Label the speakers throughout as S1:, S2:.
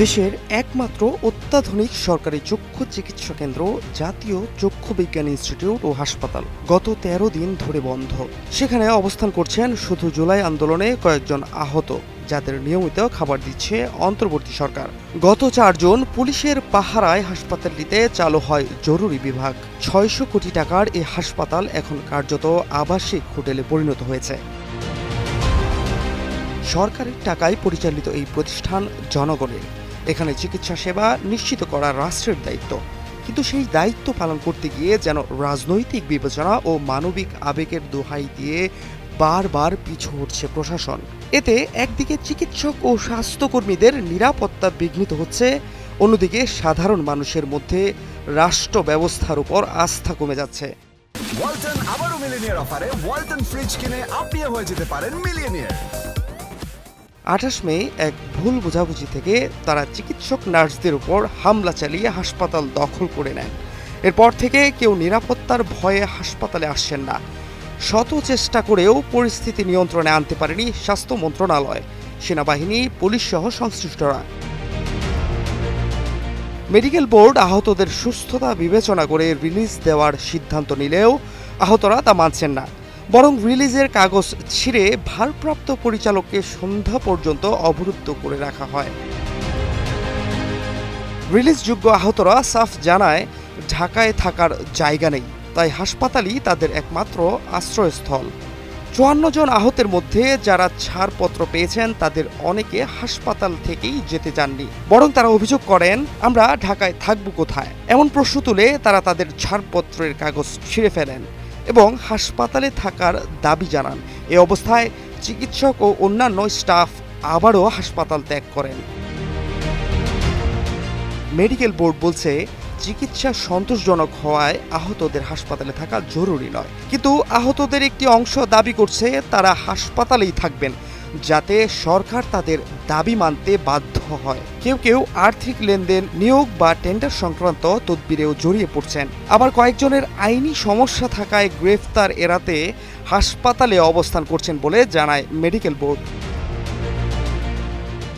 S1: দেশের একমাত্র অত্যাধুনিক সরকারি চক্ষু চিকিৎসা কেন্দ্র জাতীয় চক্ষু বিজ্ঞান ইনস্টিটিউট ও হাসপাতাল গত ১৩ দিন ধরে বন্ধ। সেখানে অবস্থান করছেন শুধু জুলাই আন্দোলনে কয়েকজন আহত, যাদের নিয়মিত খাবার দিচ্ছে অন্তর্বর্তী সরকার। গত ৪ জুন পুলিশের পাহারায় হাসপাতালটিতে চালু হয় জরুরি বিভাগ। ৬০০ কোটি টাকার এই হাসপাতাল এখন কার্যত আবাসিক হোটেলে পরিণত হয়েছে। সরকারের টাকায় পরিচালিত এই প্রতিষ্ঠান জনগণের। এখানে চিকিৎসা সেবা নিশ্চিত করা রাষ্ট্রের দায়িত্ব, কিন্তু সেই দায়িত্ব পালন করতে গিয়ে যেন রাজনৈতিক বিবেচনা ও মানবিক আবেগের দোহাই দিয়ে বারবার পিছু হটছে প্রশাসন। এতে একদিকে চিকিৎসক ও স্বাস্থ্যকর্মীদের নিরাপত্তা বিঘ্নিত হচ্ছে, অন্যদিকে সাধারণ মানুষের মধ্যে রাষ্ট্র ব্যবস্থার উপর আস্থা কমে যাচ্ছে।
S2: ওয়ালটন আবারও মিলিয়নিয়ার অফারে ওয়ালটন ফ্রিজ কিনে আপনিও হয়ে যেতে পারেন মিলিয়নিয়ার।
S1: ২৮ মে এক ভুল বোঝাবুঝি থেকে তারা চিকিৎসক নার্সদের উপর হামলা চালিয়ে হাসপাতাল দখল করে নেন। এরপর থেকে কেউ নিরাপত্তার ভয়ে হাসপাতালে আসছেন না। শত চেষ্টা করেও পরিস্থিতি নিয়ন্ত্রণে আনতে পারেনি স্বাস্থ্য মন্ত্রণালয়, সেনাবাহিনী, পুলিশ সহ সংশ্লিষ্টরা। মেডিকেল বোর্ড আহতদের সুস্থতা বিবেচনা করে রিলিজ দেওয়ার সিদ্ধান্ত নিলেও আহতরা তা মানছেন না, বরং রিলিজের কাগজ ছিঁড়ে ভারপ্রাপ্ত পরিচালককে সন্ধ্যা পর্যন্ত অবরুদ্ধ করে রাখা হয়। রিলিজযোগ্য আহতরা সাফ জানায় ঢাকায় থাকার জায়গা নেই, তাই হাসপাতালই তাদের একমাত্র আশ্রয়স্থল। ৫৪ জন আহতের মধ্যে যারা ছাড়পত্র পেয়েছেন তাদের অনেকে হাসপাতাল থেকেই যেতে চাননি, বরং তারা অভিযোগ করেন, আমরা ঢাকায় থাকব কোথায়? এমন প্রশ্ন তুলে তারা তাদের ছাড়পত্রের কাগজ ছিঁড়ে ফেলেন এবং হাসপাতালে থাকার দাবি জানান। এ অবস্থায় চিকিৎসক ও অন্যান্য স্টাফ আবারও হাসপাতাল ত্যাগ করেন। মেডিকেল বোর্ড বলছে চিকিৎসা সন্তোষজনক হওয়ায় আহতদের হাসপাতালে থাকা জরুরি নয়, কিন্তু আহতদের একটি অংশ দাবি করছে তারা হাসপাতালেই থাকবেন, যাতে সরকার তাদের দাবি মানতে বাধ্য হয়। কেউ কেউ আর্থিক লেনদেন, নিয়োগ বা টেন্ডার সংক্রান্ত তদবিরেও জড়িয়ে পড়ছেন। আবার কয়েকজনের আইনি সমস্যা থাকায় গ্রেফতার এড়াতে হাসপাতালে অবস্থান করছেন বলে জানায় মেডিকেল বোর্ড।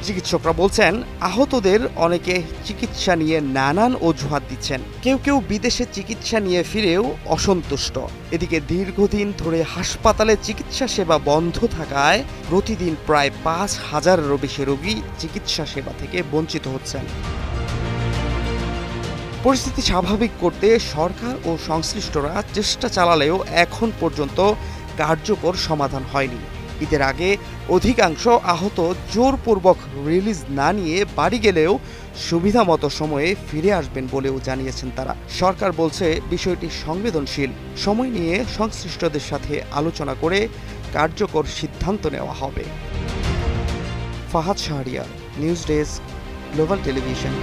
S1: চিকিৎসকরা বলছেন, আহতদের অনেকে চিকিৎসা নিয়ে নানান অজুহাত দিচ্ছেন। কেউ কেউ বিদেশে চিকিৎসা নিয়ে ফিরেও অসন্তুষ্ট। এদিকে দীর্ঘদিন ধরে হাসপাতালে চিকিৎসা সেবা বন্ধ থাকায় প্রতিদিন প্রায় ৫,০০০-এরও বেশি রোগী চিকিৎসা সেবা থেকে বঞ্চিত হচ্ছেন। পরিস্থিতি স্বাভাবিক করতে সরকার ও সংশ্লিষ্টরা চেষ্টা চালালেও এখন পর্যন্ত কার্যকর সমাধান হয়নি। ঈদের আগে অধিকাংশ আহত জোরপূর্বক রিলিজ না নিয়ে বাড়ি গেলেও সুবিধামতো সময়ে ফিরে আসবেন বলেও জানিয়েছেন তারা। সরকার বলছে বিষয়টি সংবেদনশীল, সময় নিয়ে সংশ্লিষ্টদের সাথে আলোচনা করে কার্যকর সিদ্ধান্ত নেওয়া হবে। Fahad Shahriar, news desk, global television.